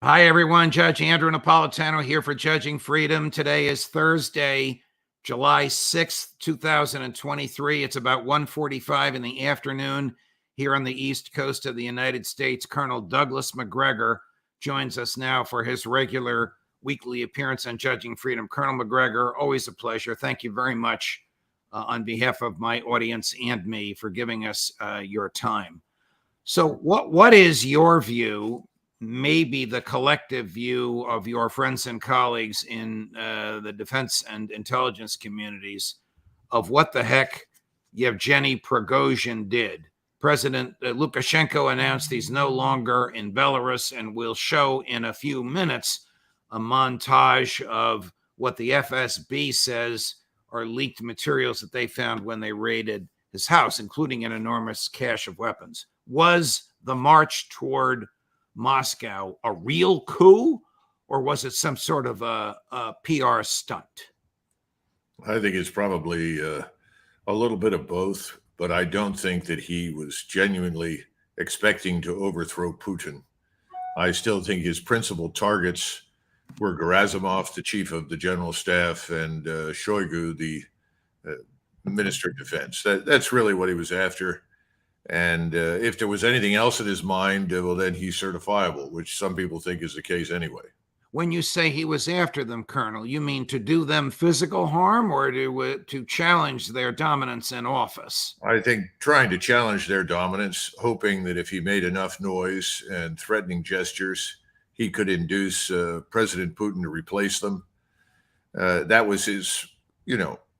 Hi, everyone. Judge Andrew Napolitano here for Judging Freedom. Today is Thursday, July 6th, 2023. It's about 1:45 in the afternoon here on the East Coast of the United States. Colonel Douglas Macgregor joins us now for his regular weekly appearance on Judging Freedom. Colonel Macgregor, always a pleasure. Thank you very much on behalf of my audience and me for giving us your time. So what is your view, maybe the collective view of your friends and colleagues in the defense and intelligence communities, of what the heck Yevgeny Prigozhin did? President Lukashenko announced he's no longer in Belarus, and we'll show in a few minutes a montage of what the FSB says are leaked materials that they found when they raided his house, including an enormous cache of weapons. Was the march toward Moscow a real coup, or was it some sort of a PR stunt? I think it's probably a little bit of both, but I don't think that he was genuinely expecting to overthrow Putin. I still think his principal targets were Gerasimov, the chief of the general staff, and Shoigu, the minister of defense. That's really what he was after. And if there was anything else in his mind, well, then he's certifiable, which some people think is the case anyway. When you say he was after them, Colonel, you mean to do them physical harm, or to challenge their dominance in office? I think trying to challenge their dominance, hoping that if he made enough noise and threatening gestures, he could induce President Putin to replace them. That was his,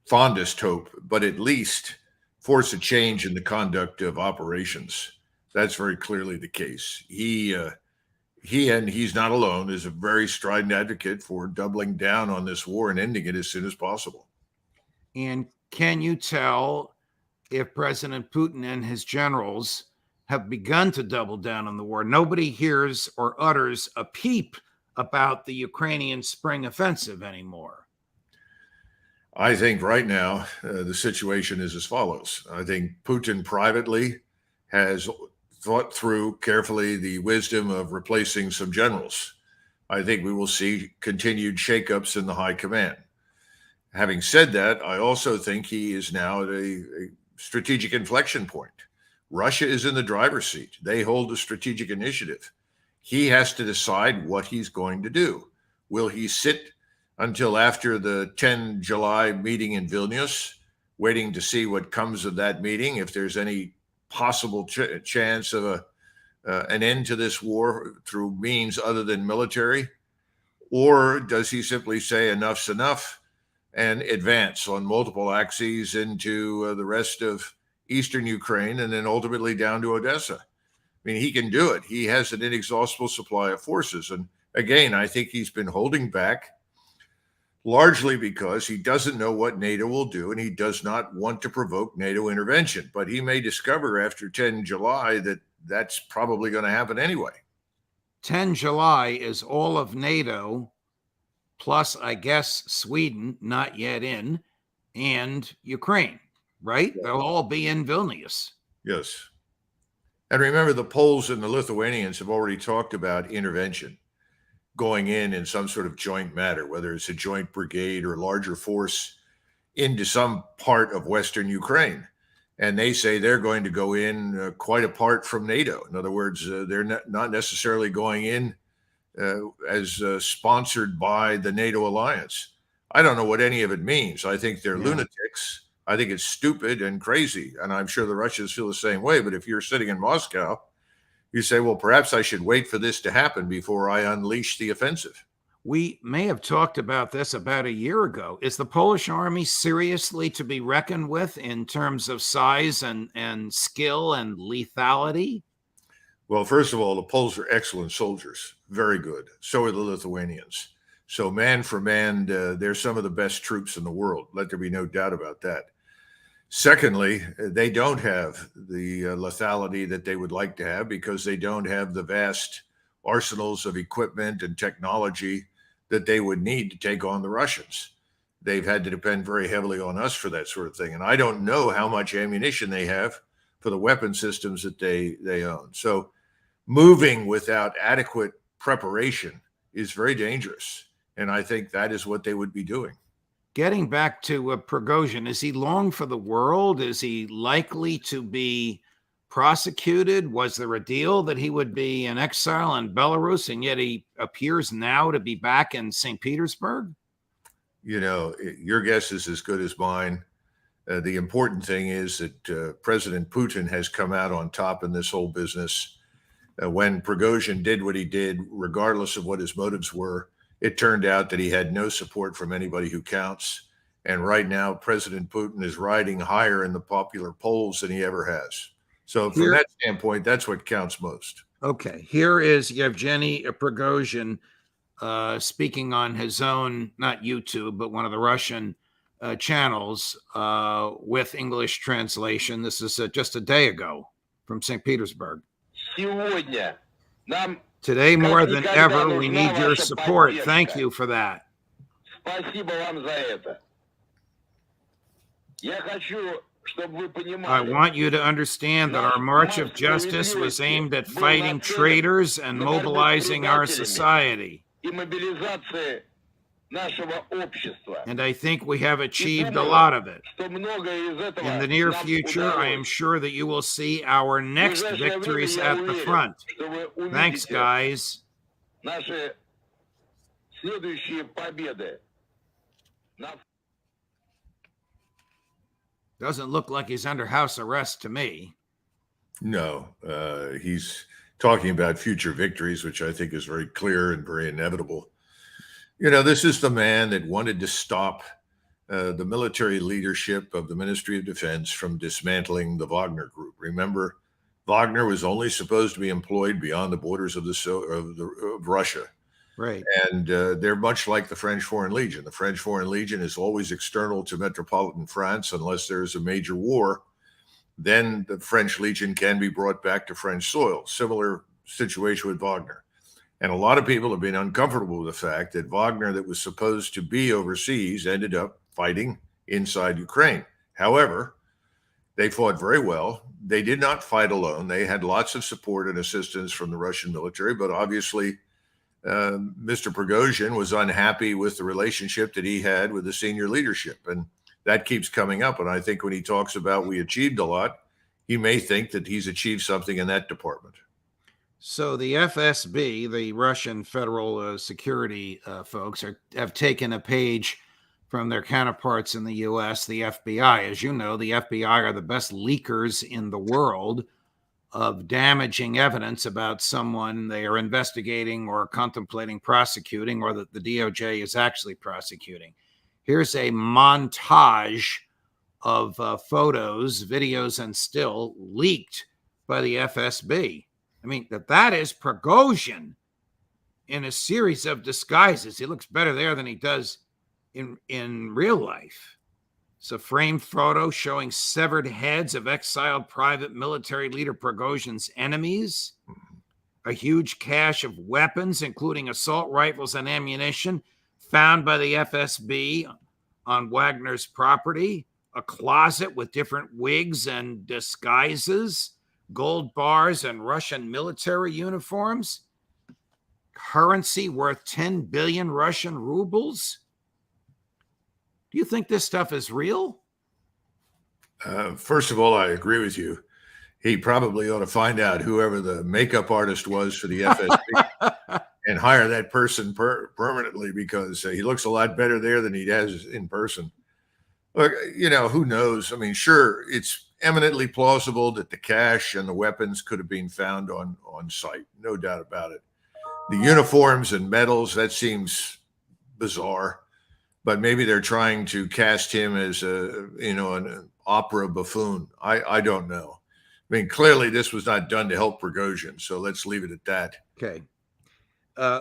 fondest hope, but at least force a change in the conduct of operations. That's very clearly the case. He and he's not alone, is a very strident advocate for doubling down on this war and ending it as soon as possible. And can you tell if President Putin and his generals have begun to double down on the war? Nobody hears or utters a peep about the Ukrainian spring offensive anymore. I think right now the situation is as follows. I think Putin privately has thought through carefully the wisdom of replacing some generals. I think we will see continued shakeups in the high command. Having said that, I also think he is now at a strategic inflection point. Russia is in the driver's seat. They hold the strategic initiative. He has to decide what he's going to do. Will he sit until after the 10 July meeting in Vilnius, waiting to see what comes of that meeting, if there's any possible chance of an end to this war through means other than military? Or does he simply say enough's enough and advance on multiple axes into the rest of eastern Ukraine and then ultimately down to Odessa? I mean, he can do it. He has an inexhaustible supply of forces. And again, I think he's been holding back largely because he doesn't know what NATO will do, and he does not want to provoke NATO intervention. But he may discover after 10 July that that's probably going to happen anyway. 10 July is all of NATO, plus, I guess, Sweden, not yet in, and Ukraine, right? They'll all be in Vilnius. Yes. And remember, the Poles and the Lithuanians have already talked about intervention, going in some sort of joint matter, whether it's a joint brigade or larger force into some part of Western Ukraine. And they say they're going to go in quite apart from NATO. In other words, they're not necessarily going in as sponsored by the NATO alliance. I don't know what any of it means. I think they're lunatics. I think it's stupid and crazy. And I'm sure the Russians feel the same way. But if you're sitting in Moscow, you say, well, perhaps I should wait for this to happen before I unleash the offensive. We may have talked about this about a year ago. Is the Polish army seriously to be reckoned with in terms of size and skill and lethality? Well, first of all, the Poles are excellent soldiers, very good. So are the Lithuanians. So man for man, they're some of the best troops in the world. Let there be no doubt about that. Secondly, they don't have the lethality that they would like to have because they don't have the vast arsenals of equipment and technology that they would need to take on the Russians. They've had to depend very heavily on us for that sort of thing. And I don't know how much ammunition they have for the weapon systems that they own. So moving without adequate preparation is very dangerous. And I think that is what they would be doing. Getting back to Prigozhin, is he long for the world? Is he likely to be prosecuted? Was there a deal that he would be in exile in Belarus, and yet he appears now to be back in St. Petersburg? You know, your guess is as good as mine. The important thing is that President Putin has come out on top in this whole business. When Prigozhin did what he did, regardless of what his motives were, it turned out that he had no support from anybody who counts. And right now, President Putin is riding higher in the popular polls than he ever has. So from that standpoint, that's what counts most. Okay, here is Yevgeny Prigozhin speaking on his own, not YouTube, but one of the Russian channels with English translation. This is just a day ago from St. Petersburg. Today, more than ever, we need your support. Thank you for that. I want you to understand that our march of justice was aimed at fighting traitors and mobilizing our society. And I think we have achieved a lot of it. In the near future, I am sure that you will see our next victories at the front. Thanks, guys. Doesn't look like he's under house arrest to me. No, he's talking about future victories, which I think is very clear and very inevitable. You know, this is the man that wanted to stop the military leadership of the Ministry of Defense from dismantling the Wagner Group. Remember, Wagner was only supposed to be employed beyond the borders of Russia. Right. And they're much like the French Foreign Legion. The French Foreign Legion is always external to metropolitan France unless there's a major war. Then the French Legion can be brought back to French soil. Similar situation with Wagner. And a lot of people have been uncomfortable with the fact that Wagner, that was supposed to be overseas, ended up fighting inside Ukraine. However, they fought very well. They did not fight alone. They had lots of support and assistance from the Russian military, but obviously Mr. Prigozhin was unhappy with the relationship that he had with the senior leadership. And that keeps coming up. And I think when he talks about we achieved a lot, he may think that he's achieved something in that department. So the FSB, the Russian Federal Security folks, have taken a page from their counterparts in the U.S., the FBI. As you know, the FBI are the best leakers in the world of damaging evidence about someone they are investigating or contemplating prosecuting, or that the DOJ is actually prosecuting. Here's a montage of photos, videos, and still leaked by the FSB. I mean, that is Prigozhin in a series of disguises. He looks better there than he does in real life. It's a framed photo showing severed heads of exiled private military leader Prigozhin's enemies, a huge cache of weapons, including assault rifles and ammunition, found by the FSB on Wagner's property, a closet with different wigs and disguises, gold bars and Russian military uniforms, currency worth 10 billion Russian rubles. Do you think this stuff is real? First of all, I agree with you. He probably ought to find out whoever the makeup artist was for the FSB and hire that person permanently, because he looks a lot better there than he does in person. Look, you know, who knows? I mean, sure, it's eminently plausible that the cash and the weapons could have been found on site. No doubt about it. The uniforms and medals, that seems bizarre. But maybe they're trying to cast him as an opera buffoon. I don't know. I mean, clearly this was not done to help Prigozhin, so let's leave it at that. Okay.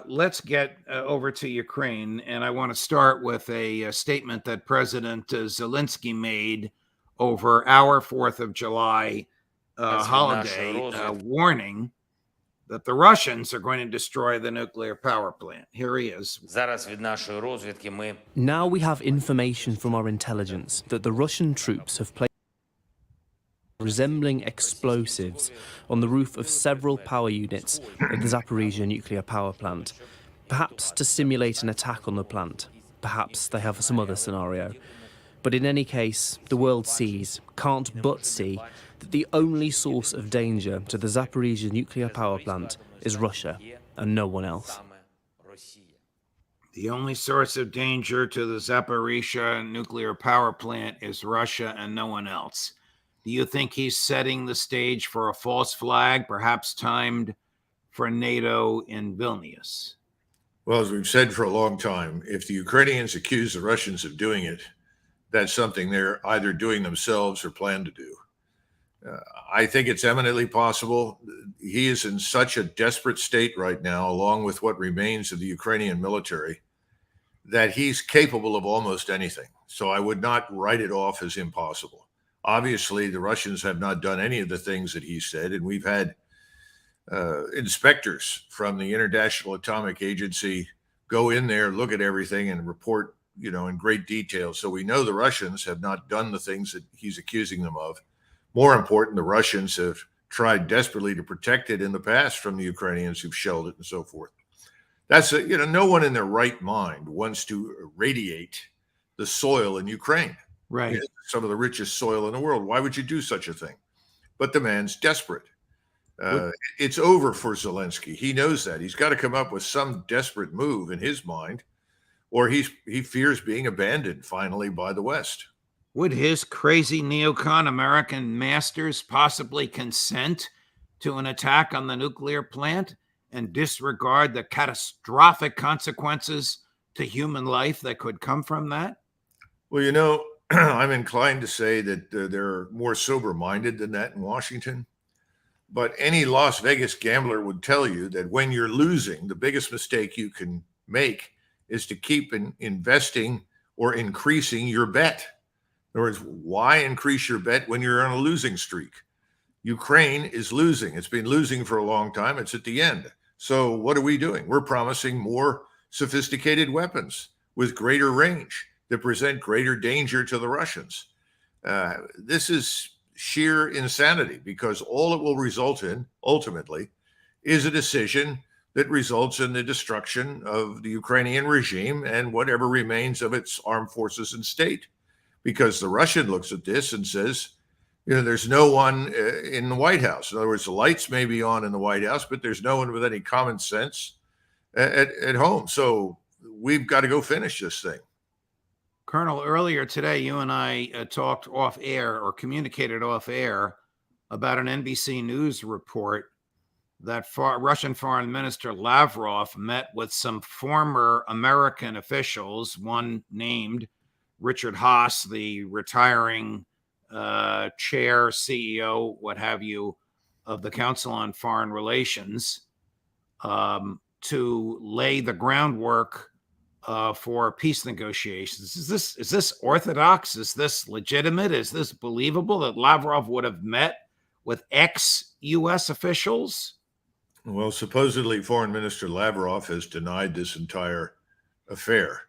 Let's get over to Ukraine, and I want to start with a statement that President Zelensky made over our 4th of July holiday, warning that the Russians are going to destroy the nuclear power plant. Here he is. Now we have information from our intelligence that the Russian troops have placed resembling explosives on the roof of several power units at the Zaporizhia nuclear power plant, perhaps to simulate an attack on the plant. Perhaps they have some other scenario. But in any case, the world can't but see, that the only source of danger to the Zaporizhia nuclear power plant is Russia and no one else. The only source of danger to the Zaporizhia nuclear power plant is Russia and no one else. Do you think he's setting the stage for a false flag, perhaps timed for NATO in Vilnius? Well, as we've said for a long time, if the Ukrainians accuse the Russians of doing it, that's something they're either doing themselves or plan to do. I think it's eminently possible. He is in such a desperate state right now, along with what remains of the Ukrainian military, that he's capable of almost anything. So I would not write it off as impossible. Obviously, the Russians have not done any of the things that he said, and we've had inspectors from the International Atomic Agency go in there, look at everything, and report, in great detail. So we know the Russians have not done the things that he's accusing them of. More important, the Russians have tried desperately to protect it in the past from the Ukrainians who've shelled it and so forth. That's no one in their right mind wants to irradiate the soil in Ukraine. Right. It's some of the richest soil in the world. Why would you do such a thing? But the man's desperate. It's over for Zelensky. He knows that. He's got to come up with some desperate move in his mind, or he fears being abandoned finally by the West. Would his crazy neocon American masters possibly consent to an attack on the nuclear plant and disregard the catastrophic consequences to human life that could come from that? Well, I'm inclined to say that they're more sober-minded than that in Washington. But any Las Vegas gambler would tell you that when you're losing, the biggest mistake you can make is to keep investing or increasing your bet. In other words, why increase your bet when you're on a losing streak? Ukraine is losing. It's been losing for a long time. It's at the end. So what are we doing? We're promising more sophisticated weapons with greater range that present greater danger to the Russians. This is sheer insanity, because all it will result in ultimately is a decision that results in the destruction of the Ukrainian regime and whatever remains of its armed forces and state. Because the Russian looks at this and says, there's no one in the White House. In other words, the lights may be on in the White House, but there's no one with any common sense at home. So we've got to go finish this thing. Colonel, earlier today, you and I talked off air, or communicated off air, about an NBC News report that Russian Foreign Minister Lavrov met with some former American officials, one named Richard Haas, the retiring chair, CEO, what have you, of the Council on Foreign Relations, to lay the groundwork for peace negotiations. Is this orthodox? Is this legitimate? Is this believable that Lavrov would have met with ex-U.S. officials? Well, supposedly Foreign Minister Lavrov has denied this entire affair.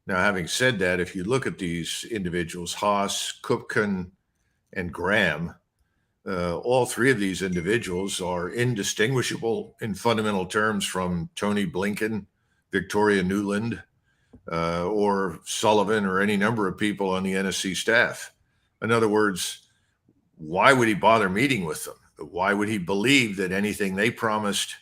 Now, having said that, if you look at these individuals, Haas, Kupkin, and Graham, all three of these individuals are indistinguishable in fundamental terms from Tony Blinken, Victoria Nuland, or Sullivan, or any number of people on the NSC staff. In other words, why would he bother meeting with them? Why would he believe that anything they promised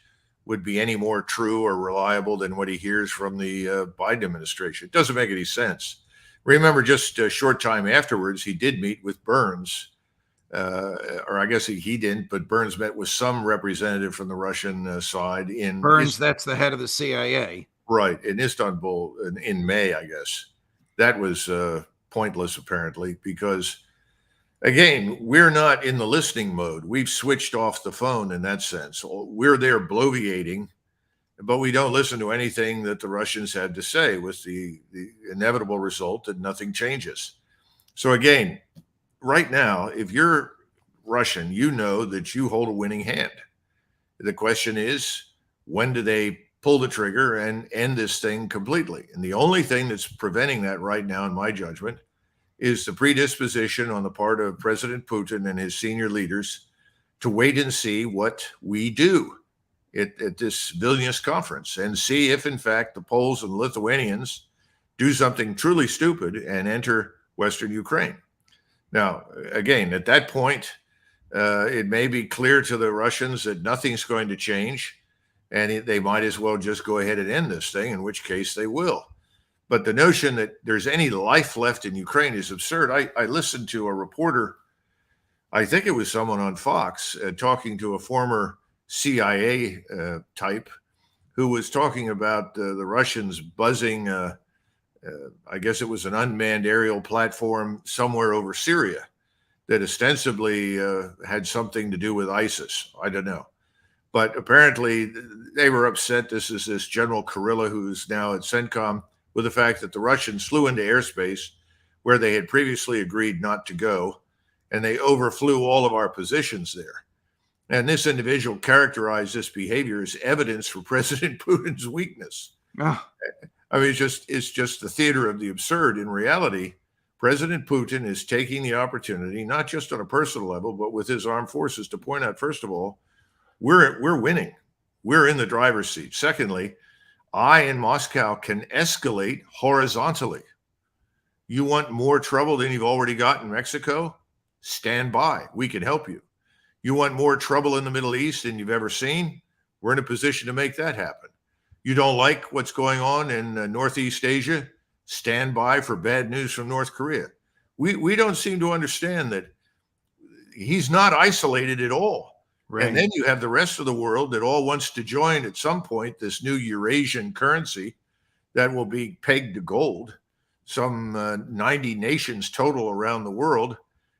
would be any more true or reliable than what he hears from the Biden administration? It doesn't make any sense. Remember, just a short time afterwards, he did meet with Burns, or I guess he didn't, but Burns met with some representative from the Russian side in Burns. That's the head of the CIA. Right, in Istanbul in May, I guess. That was pointless, apparently, because, again, we're not in the listening mode. We've switched off the phone in that sense. We're there bloviating, but we don't listen to anything that the Russians had to say, with the inevitable result that nothing changes. So, again, right now, if you're Russian, you know that you hold a winning hand. The question is, when do they pull the trigger and end this thing completely? And the only thing that's preventing that right now, in my judgment, is the predisposition on the part of President Putin and his senior leaders to wait and see what we do at this Vilnius conference and see if, in fact, the Poles and Lithuanians do something truly stupid and enter Western Ukraine. Now, again, at that point, it may be clear to the Russians that nothing's going to change, and they might as well just go ahead and end this thing, in which case they will. But the notion that there's any life left in Ukraine is absurd. I listened to a reporter, I think it was someone on Fox, talking to a former CIA type who was talking about the Russians buzzing, I guess it was an unmanned aerial platform somewhere over Syria that ostensibly had something to do with ISIS. I don't know. But apparently they were upset. This is this General Kurilla, who's now at CENTCOM, with the fact that the Russians flew into airspace where they had previously agreed not to go, and they overflew all of our positions there. And this individual characterized this behavior as evidence for President Putin's weakness. Oh. I mean, it's just the theater of the absurd. In reality, President Putin is taking the opportunity, not just on a personal level, but with his armed forces, to point out, first of all, we're winning. We're in the driver's seat. Secondly, I in Moscow can escalate horizontally. You want more trouble than you've already got in Mexico? Stand by. We can help you. You want more trouble in the Middle East than you've ever seen? We're in a position to make that happen. You don't like what's going on in Northeast Asia? Stand by for bad news from North Korea. We don't seem to understand that he's not isolated at all. Right. And then you have the rest of the world that all wants to join at some point this new Eurasian currency that will be pegged to gold, some 90 nations total around the world.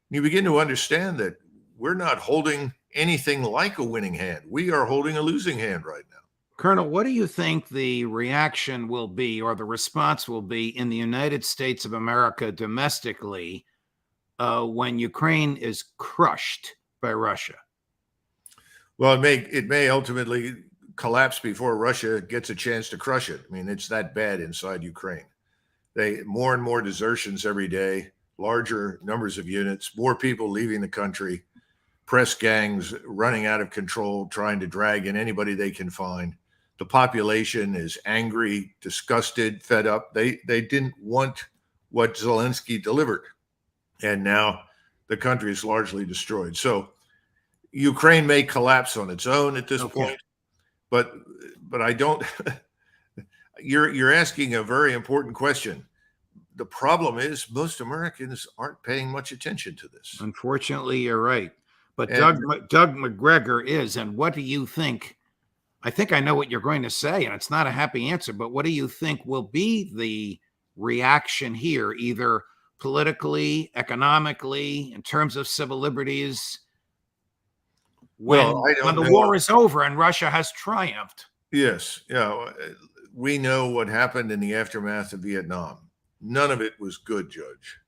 You begin to understand that we're not holding anything like a winning hand. We are holding a losing hand right now. Colonel, what do you think the reaction will be or the response will be in the United States of America domestically when Ukraine is crushed by Russia? Well, it may ultimately collapse before Russia gets a chance to crush it. I mean, it's that bad inside Ukraine. More and more desertions every day, larger numbers of units, more people leaving the country, press gangs running out of control, trying to drag in anybody they can find. The population is angry, disgusted, fed up. They didn't want what Zelensky delivered. And now the country is largely destroyed. So Ukraine may collapse on its own at this point, but I don't. You're asking a very important question. The problem is most Americans aren't paying much attention to this. Unfortunately, you're right. But Doug Macgregor is. And what do you think? I think I know what you're going to say, and it's not a happy answer, but what do you think will be the reaction here, either politically, economically, in terms of civil liberties, when the war is over and Russia has triumphed? Yes. Yeah. We know what happened in the aftermath of Vietnam. None of it was good, Judge.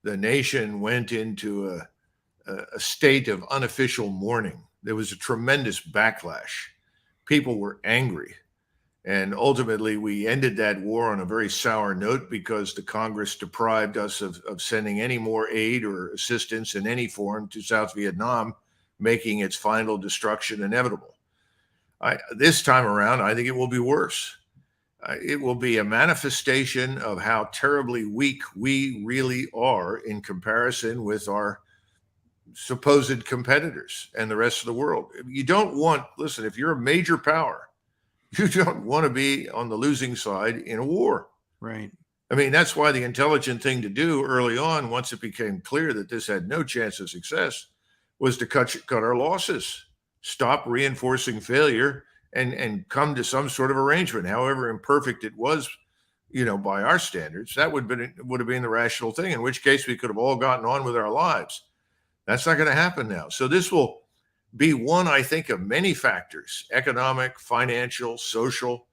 The nation went into a state of unofficial mourning. There was a tremendous backlash. People were angry. And ultimately, we ended that war on a very sour note because the Congress deprived us of sending any more aid or assistance in any form to South Vietnam, making its final destruction inevitable. This time around, I think it will be worse. It will be a manifestation of how terribly weak we really are in comparison with our supposed competitors and the rest of the world. You don't want, listen, if you're a major power, you don't want to be on the losing side in a war. Right. I mean, that's why the intelligent thing to do early on, once it became clear that this had no chance of success, was to cut our losses, stop reinforcing failure, and come to some sort of arrangement, however imperfect it was, by our standards. That would have been the rational thing, in which case we could have all gotten on with our lives. That's not going to happen now. So this will be one, I think, of many factors: economic, financial, social.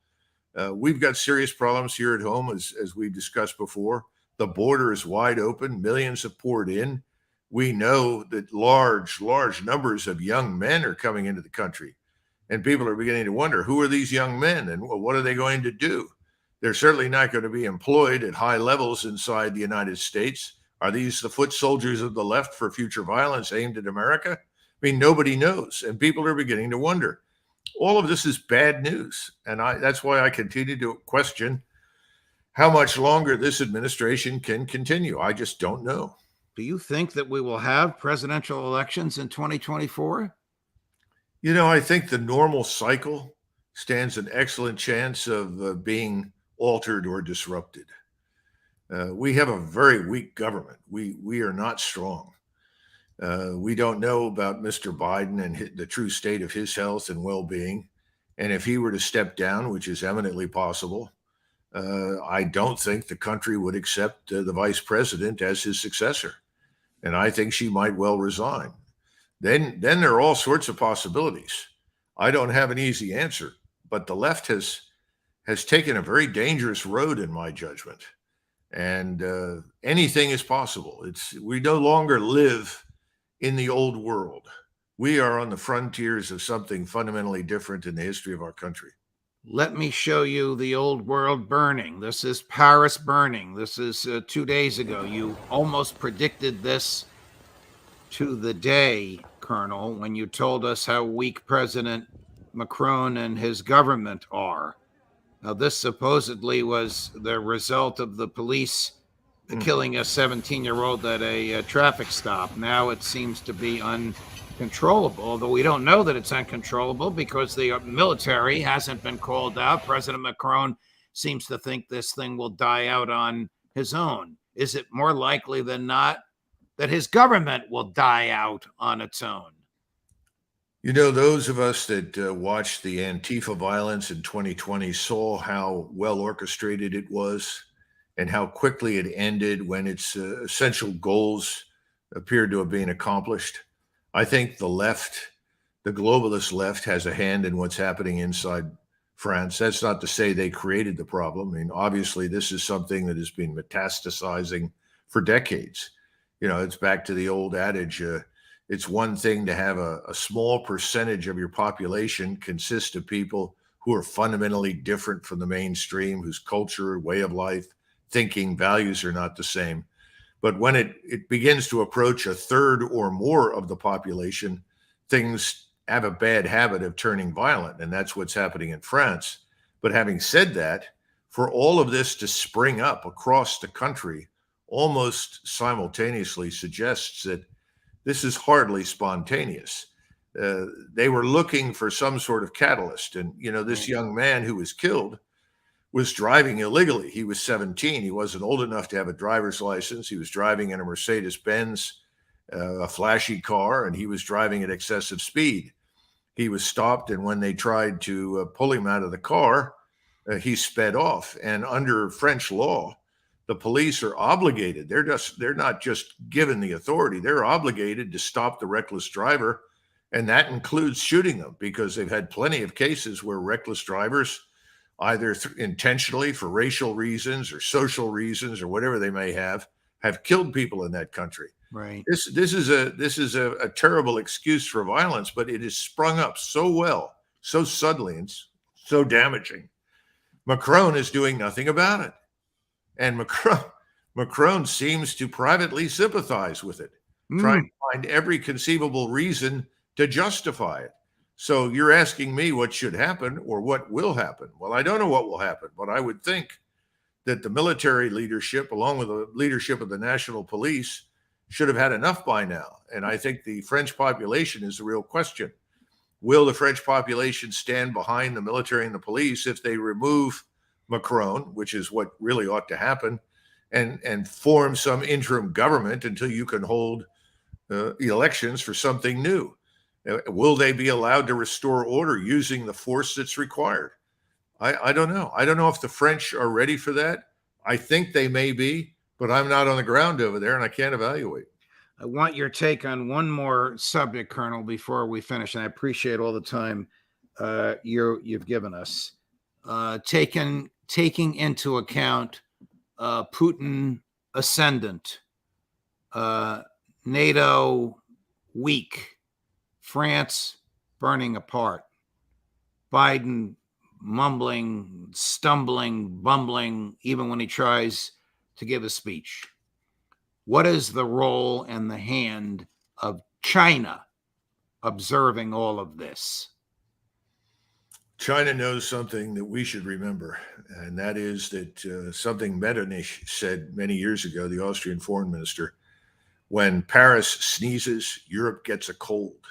We've got serious problems here at home, as we've discussed before. The border is wide open. Millions have poured in. We know that large numbers of young men are coming into the country. And people are beginning to wonder, who are these young men and what are they going to do? They're certainly not going to be employed at high levels inside the United States. Are these the foot soldiers of the left for future violence aimed at America? I mean, nobody knows, and people are beginning to wonder. All of this is bad news, and that's why I continue to question how much longer this administration can continue. I just don't know. Do you think that we will have presidential elections in 2024? I think the normal cycle stands an excellent chance of being altered or disrupted. We have a very weak government. We are not strong. We don't know about Mr. Biden and the true state of his health and well-being. And if he were to step down, which is eminently possible, I don't think the country would accept the vice president as his successor. And I think she might well resign. Then there are all sorts of possibilities. I don't have an easy answer, but the left has taken a very dangerous road in my judgment. And anything is possible. We no longer live in the old world. We are on the frontiers of something fundamentally different in the history of our country. Let me show you the old world burning. This is Paris burning. This is 2 days ago. You almost predicted this to the day, Colonel, when you told us how weak President Macron and his government are. Now, this supposedly was the result of the police killing a 17-year-old at a traffic stop. Now it seems to be uncontrollable, although we don't know that it's uncontrollable because the military hasn't been called out. President Macron seems to think this thing will die out on his own. Is it more likely than not that his government will die out on its own? Those of us that watched the Antifa violence in 2020 saw how well orchestrated it was and how quickly it ended when its essential goals appeared to have been accomplished. I think the left, the globalist left, has a hand in what's happening inside France. That's not to say they created the problem. I mean, obviously, this is something that has been metastasizing for decades. It's back to the old adage, it's one thing to have a small percentage of your population consist of people who are fundamentally different from the mainstream, whose culture, way of life, thinking, values are not the same. But when it begins to approach a third or more of the population, things have a bad habit of turning violent, and that's what's happening in France. But having said that, for all of this to spring up across the country almost simultaneously suggests that this is hardly spontaneous. They were looking for some sort of catalyst. And, this young man who was killed was driving illegally. He was 17. He wasn't old enough to have a driver's license. He was driving in a Mercedes-Benz, a flashy car, and he was driving at excessive speed. He was stopped, and when they tried to pull him out of the car, he sped off. And under French law, the police are obligated. They're not just given the authority. They're obligated to stop the reckless driver, and that includes shooting them, because they've had plenty of cases where reckless drivers, either intentionally for racial reasons or social reasons or whatever they may have killed people in that country. Right. This is a terrible excuse for violence, but it has sprung up so well, so suddenly, and so damaging. Macron is doing nothing about it. And Macron seems to privately sympathize with it, trying to find every conceivable reason to justify it. So you're asking me what should happen or what will happen. Well, I don't know what will happen, but I would think that the military leadership, along with the leadership of the national police, should have had enough by now. And I think the French population is the real question. Will the French population stand behind the military and the police if they remove Macron, which is what really ought to happen, and form some interim government until you can hold elections for something new? Will they be allowed to restore order using the force that's required? I don't know. I don't know if the French are ready for that. I think they may be, but I'm not on the ground over there and I can't evaluate. I want your take on one more subject, Colonel, before we finish. And I appreciate all the time you've given us. Taking into account Putin ascendant, NATO weak, France burning apart, Biden mumbling, stumbling, bumbling, even when he tries to give a speech. What is the role and the hand of China observing all of this? China knows something that we should remember, and that is that something Metternich said many years ago, the Austrian foreign minister: when Paris sneezes, Europe gets a cold.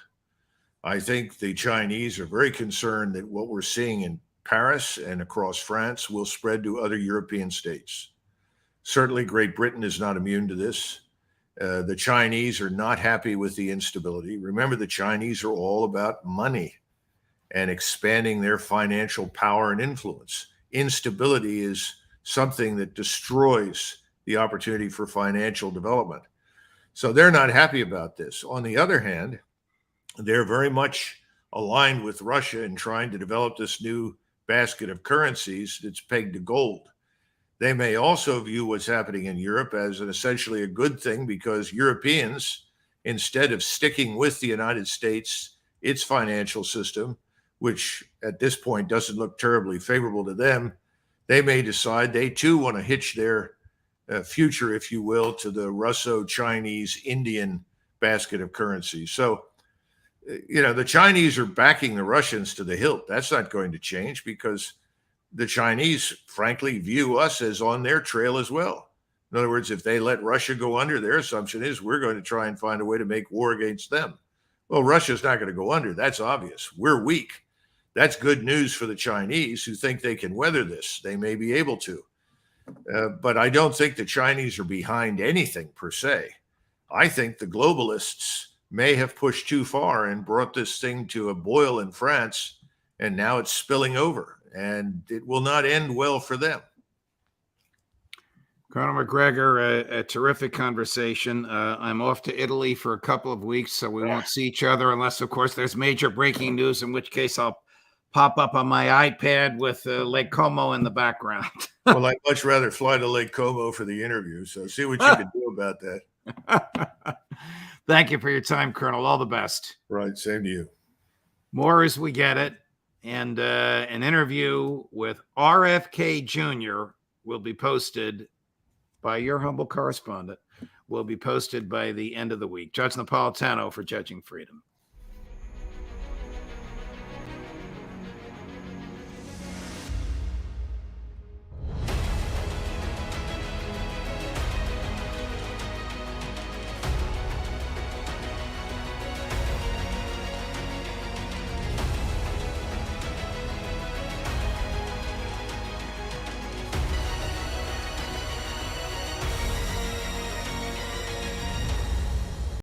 I think the Chinese are very concerned that what we're seeing in Paris and across France will spread to other European states. Certainly, Great Britain is not immune to this. The Chinese are not happy with the instability. Remember, the Chinese are all about money and expanding their financial power and influence. Instability is something that destroys the opportunity for financial development. So they're not happy about this. On the other hand, they're very much aligned with Russia in trying to develop this new basket of currencies that's pegged to gold. They may also view what's happening in Europe as essentially a good thing, because Europeans, instead of sticking with the United States, its financial system, which at this point doesn't look terribly favorable to them, they may decide they too want to hitch their future, if you will, to the Russo-Chinese-Indian basket of currencies. So, the Chinese are backing the Russians to the hilt. That's not going to change, because the Chinese, frankly, view us as on their trail as well. In other words, if they let Russia go under, their assumption is we're going to try and find a way to make war against them. Well, Russia's not going to go under. That's obvious. We're weak. That's good news for the Chinese, who think they can weather this. They may be able to. But I don't think the Chinese are behind anything per se. I think the globalists may have pushed too far and brought this thing to a boil in France, and now it's spilling over, and it will not end well for them. Colonel Macgregor, a terrific conversation. I'm off to Italy for a couple of weeks, so we won't see each other unless, of course, there's major breaking news, in which case I'll pop up on my iPad with Lake Como in the background. Well, I'd much rather fly to Lake Como for the interview, so see what you can do about that. Thank you for your time, Colonel. All the best. Right, same to you. More as we get it. And an interview with RFK Jr. will be posted by your humble correspondent, will be posted by the end of the week. Judge Napolitano for Judging Freedom.